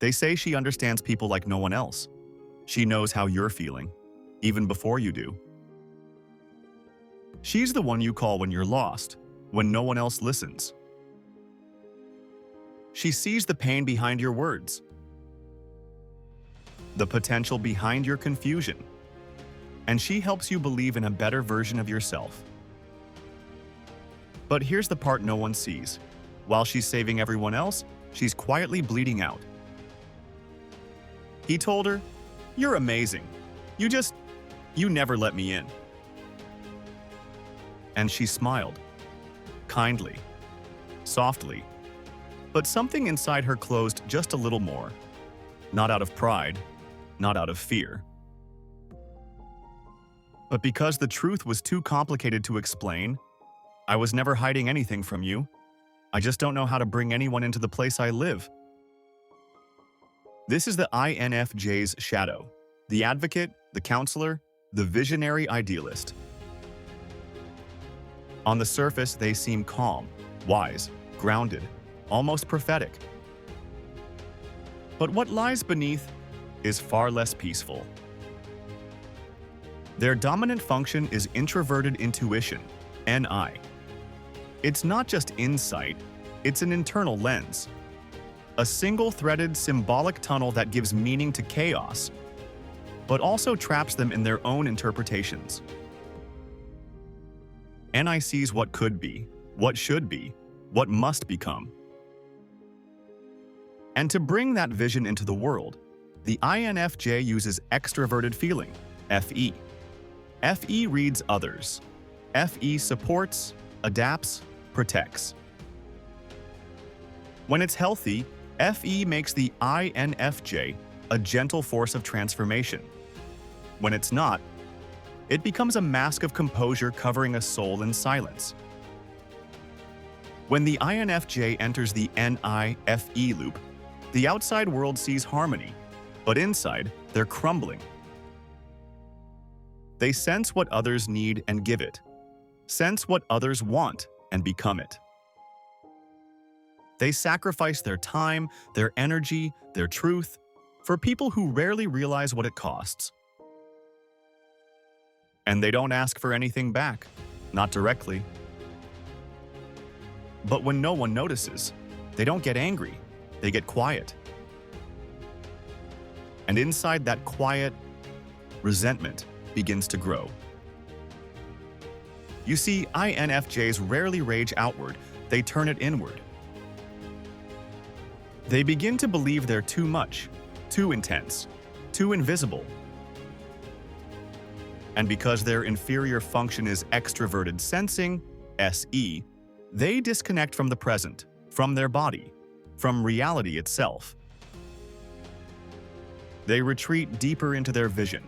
They say she understands people like no one else. She knows how you're feeling, even before you do. She's the one you call when you're lost, when no one else listens. She sees the pain behind your words, the potential behind your confusion, and she helps you believe in a better version of yourself. But here's the part no one sees. While she's saving everyone else, she's quietly bleeding out. He told her, "You're amazing. You never let me in." And she smiled, kindly, softly, but something inside her closed just a little more. Not out of pride, not out of fear, but because the truth was too complicated to explain. "I was never hiding anything from you. I just don't know how to bring anyone into the place I live." This is the INFJ's shadow, the advocate, the counselor, the visionary idealist. On the surface, they seem calm, wise, grounded, almost prophetic. But what lies beneath is far less peaceful. Their dominant function is introverted intuition, NI. It's not just insight, it's an internal lens. A single-threaded symbolic tunnel that gives meaning to chaos, but also traps them in their own interpretations. NI sees what could be, what should be, what must become. And to bring that vision into the world, the INFJ uses extroverted feeling, FE. FE reads others. FE supports, adapts, protects. When it's healthy, FE makes the INFJ a gentle force of transformation. When it's not, it becomes a mask of composure covering a soul in silence. When the INFJ enters the NI-FE loop, the outside world sees harmony, but inside, they're crumbling. They sense what others need and give it, sense what others want and become it. They sacrifice their time, their energy, their truth, for people who rarely realize what it costs. And they don't ask for anything back, not directly. But when no one notices, they don't get angry, they get quiet. And inside that quiet, resentment begins to grow. You see, INFJs rarely rage outward, they turn it inward. They begin to believe they're too much, too intense, too invisible. And because their inferior function is extroverted sensing, SE, they disconnect from the present, from their body, from reality itself. They retreat deeper into their vision,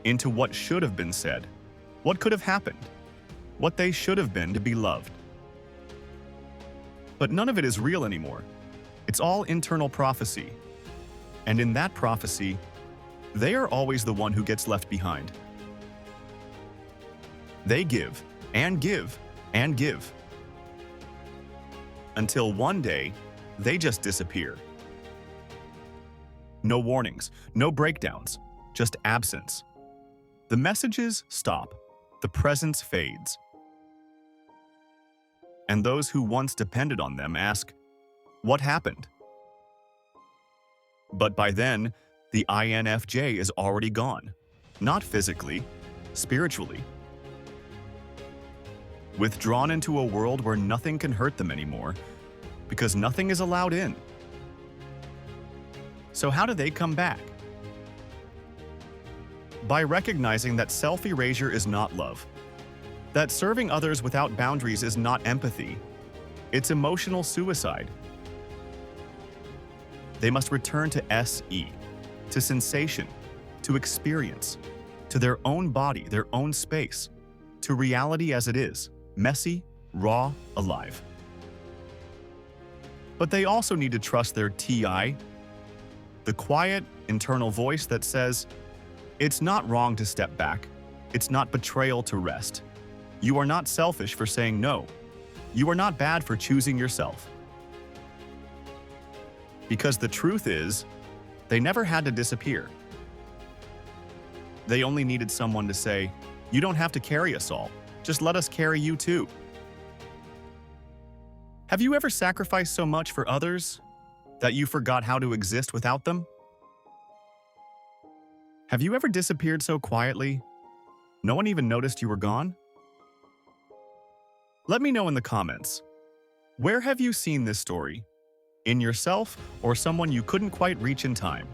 into what should have been said, what could have happened, what they should have been to be loved. But none of it is real anymore. It's all internal prophecy. And in that prophecy, they are always the one who gets left behind. They give, and give, and give. Until one day, they just disappear. No warnings, no breakdowns, just absence. The messages stop, the presence fades. And those who once depended on them ask, "What happened?" But by then, the INFJ is already gone. Not physically, spiritually. Withdrawn into a world where nothing can hurt them anymore, because nothing is allowed in. So how do they come back? By recognizing that self-erasure is not love, that serving others without boundaries is not empathy, it's emotional suicide. They must return to SE, to sensation, to experience, to their own body, their own space, to reality as it is, messy, raw, alive. But they also need to trust their TI, the quiet, internal voice that says, "It's not wrong to step back. It's not betrayal to rest. You are not selfish for saying no. You are not bad for choosing yourself." Because the truth is, They never had to disappear. They only needed someone to say, "You don't have to carry us all. Just let us carry you too." Have you ever sacrificed so much for others that you forgot how to exist without them? Have you ever disappeared so quietly, no one even noticed you were gone? Let me know in the comments. Where have you seen this story? In yourself or someone you couldn't quite reach in time?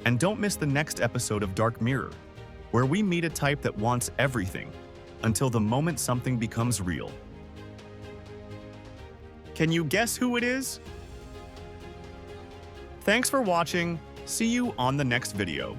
And don't miss the next episode of Dark Mirror, where we meet a type that wants everything until the moment something becomes real. Can you guess who it is? Thanks for watching. See you on the next video.